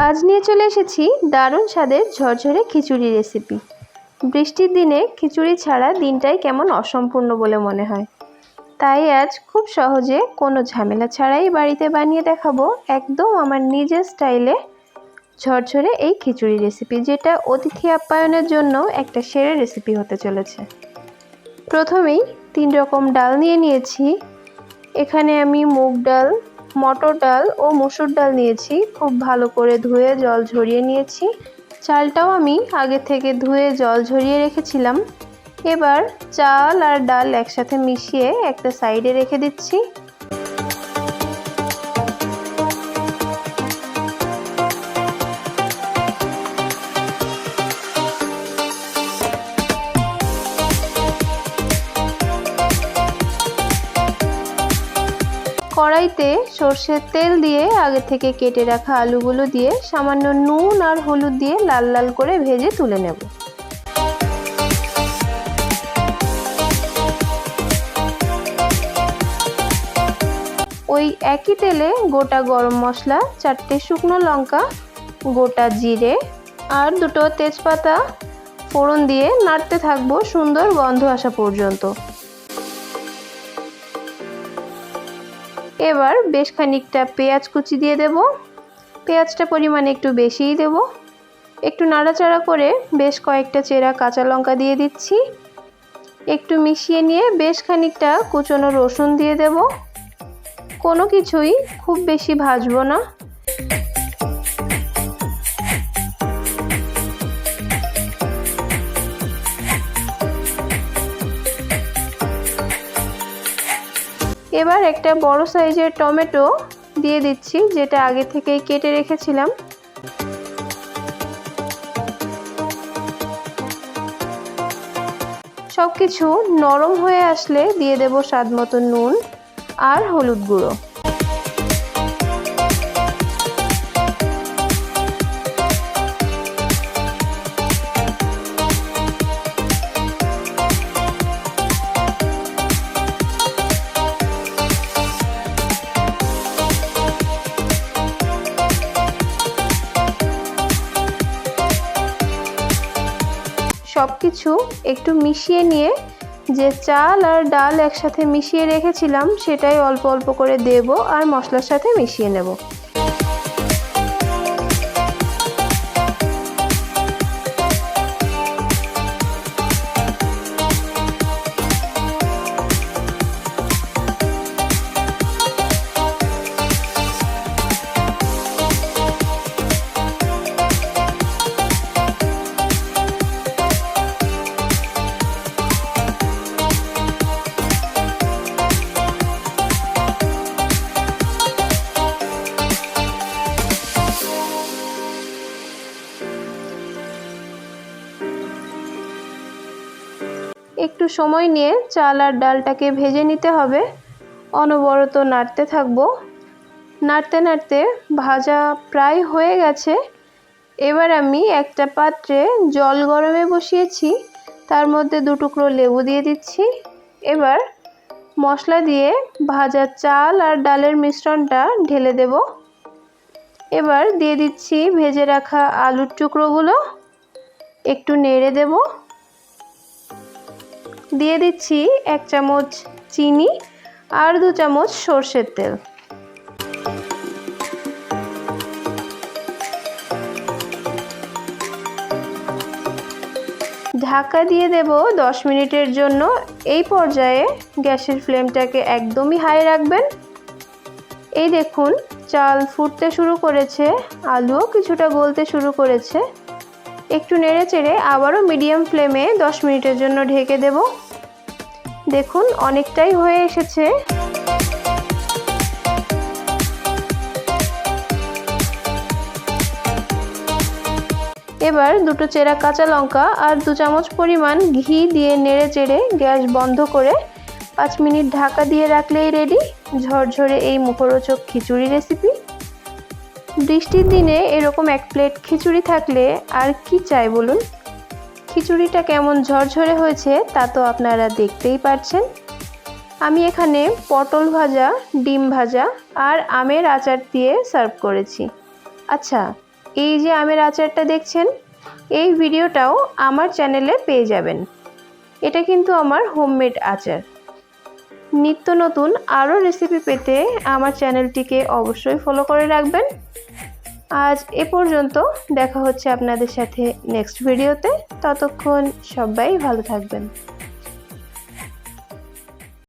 আজ নিয়ে চলে এসেছি দারুণ স্বাদের ঝরঝরে খিচুড়ি রেসিপি। বৃষ্টির দিনে খিচুড়ি ছাড়া দিনটাই কেমন অসম্পূর্ণ বলে মনে হয়, তাই আজ খুব সহজে কোনো ঝামেলা ছাড়াই বাড়িতে বানিয়ে দেখাবো একদম আমার নিজের স্টাইলে ঝরঝরে এই খিচুড়ি রেসিপি, যেটা অতিথি আপ্যায়নের জন্য একটা সেরা রেসিপি হতে চলেছে। প্রথমেই 3 রকম ডাল নিয়ে নিয়েছি। এখানে আমি মুগ ডাল, মটর ডাল ও মসুর ডাল নিয়েছি। খুব ভালো করে ধুয়ে জল ঝরিয়ে নিয়েছি। চালটাও আমি আগে থেকে ধুয়ে জল ঝরিয়ে রেখেছিলাম। এবার চাল আর ডাল একসাথে মিশিয়ে একটা সাইডে রেখে দিচ্ছি। কড়াইতে সর্ষের তেল দিয়ে আগে থেকে কেটে রাখা আলুগুলো দিয়ে সামান্য নুন আর হলুদ দিয়ে লাল লাল করে ভেজে তুলে নেব। ওই একই তেলে গোটা গরম মশলা, 4টে শুকনো লঙ্কা, গোটা জিরে আর 2টো তেজপাতা ফোড়ন দিয়ে নাড়তে থাকবো সুন্দর গন্ধ আসা পর্যন্ত। এবার বেশ খানিকটা পেঁয়াজ কুচি দিয়ে দেব। পেঁয়াজটা পরিমাণে একটু বেশিই দেব। একটু নাড়াচাড়া করে বেশ কয়েকটা চেরা কাঁচা লঙ্কা দিয়ে দিচ্ছি। একটু মিশিয়ে নিয়ে বেশ খানিকটা কুচনো রসুন দিয়ে দেব। কোনো কিছুই খুব বেশি ভাজবো না। এবার একটা বড় সাইজের টমেটো দিয়ে দিচ্ছি, যেটা আগে থেকেই কেটে রেখেছিলাম। সবকিছু নরম হয়ে আসলে দিয়ে দেব স্বাদ মতো নুন আর হলুদ গুঁড়ো। সবকিছু একটু মিশিয়ে নিয়ে যে চাল আর ডাল একসাথে মিশিয়ে রেখেছিলাম সেটাই অল্প অল্প করে দেব আর মশলার সাথে মিশিয়ে নেব। একটু সময় নিয়ে চাল আর ডালটাকে ভেজে নিতে হবে। অনবরত নাড়তে থাকবো। নাড়তে নাড়তে ভাজা প্রায় হয়ে গেছে। এবার আমি একটা পাত্রে জল গরমে বসিয়েছি, তার মধ্যে 2 টুকরো লেবু দিয়ে দিচ্ছি। এবার মশলা দিয়ে ভাজা চাল আর ডালের মিশ্রণটা ঢেলে দেব। এবার দিয়ে দিচ্ছি ভেজে রাখা আলুর টুকরোগুলো। একটু নেড়ে দেব। দিয়ে দিচ্ছি 1 চামচ চিনি আর 2 চামচ সর্ষের তেল। ঢাকা দিয়ে দেব 10 মিনিটের জন্য। এই পর্যায়ে গ্যাসের ফ্লেমটাকে একদমই হাই রাখবেন। এই দেখুন চাল ফুটতে শুরু করেছে, আলুও কিছুটা গলতে শুরু করেছে। একটু নেড়ে চেড়ে আবারও মিডিয়াম ফ্লেমে 10 মিনিটের জন্য ঢেকে দেব। দেখুন অনেকটাই হয়ে এসেছে। এবার 2টো চেরা কাঁচা লঙ্কা আর 2 চামচ পরিমাণ ঘি দিয়ে নেড়ে চেড়ে গ্যাস বন্ধ করে 5 মিনিট ঢাকা দিয়ে রাখলেই রেডি ঝরঝরে এই মুখরোচক খিচুড়ি রেসিপি। বৃষ্টির দিনে এরকম 1 প্লেট খিচুড়ি থাকলে আর কি চাই বলুন। খিচুড়িটা কেমন ঝরঝরে হয়েছে তা তো আপনারা দেখতেই পাচ্ছেন। আমি এখানে পটল ভাজা, ডিম ভাজা আর আমের আচার দিয়ে সার্ভ করেছি। আচ্ছা, এই যে আমের আচারটা দেখছেন, এই ভিডিওটাও আমার চ্যানেলে পেয়ে যাবেন। এটা কিন্তু আমার হোমমেড আচার। নিত্য নতুন আরও রেসিপি পেতে আমার চ্যানেলটিকে অবশ্যই ফলো করে রাখবেন। আজ এ পর্যন্ত, দেখা হচ্ছে আপনাদের সাথে নেক্সট ভিডিওতে। ততক্ষণ সবাই ভালো থাকবেন।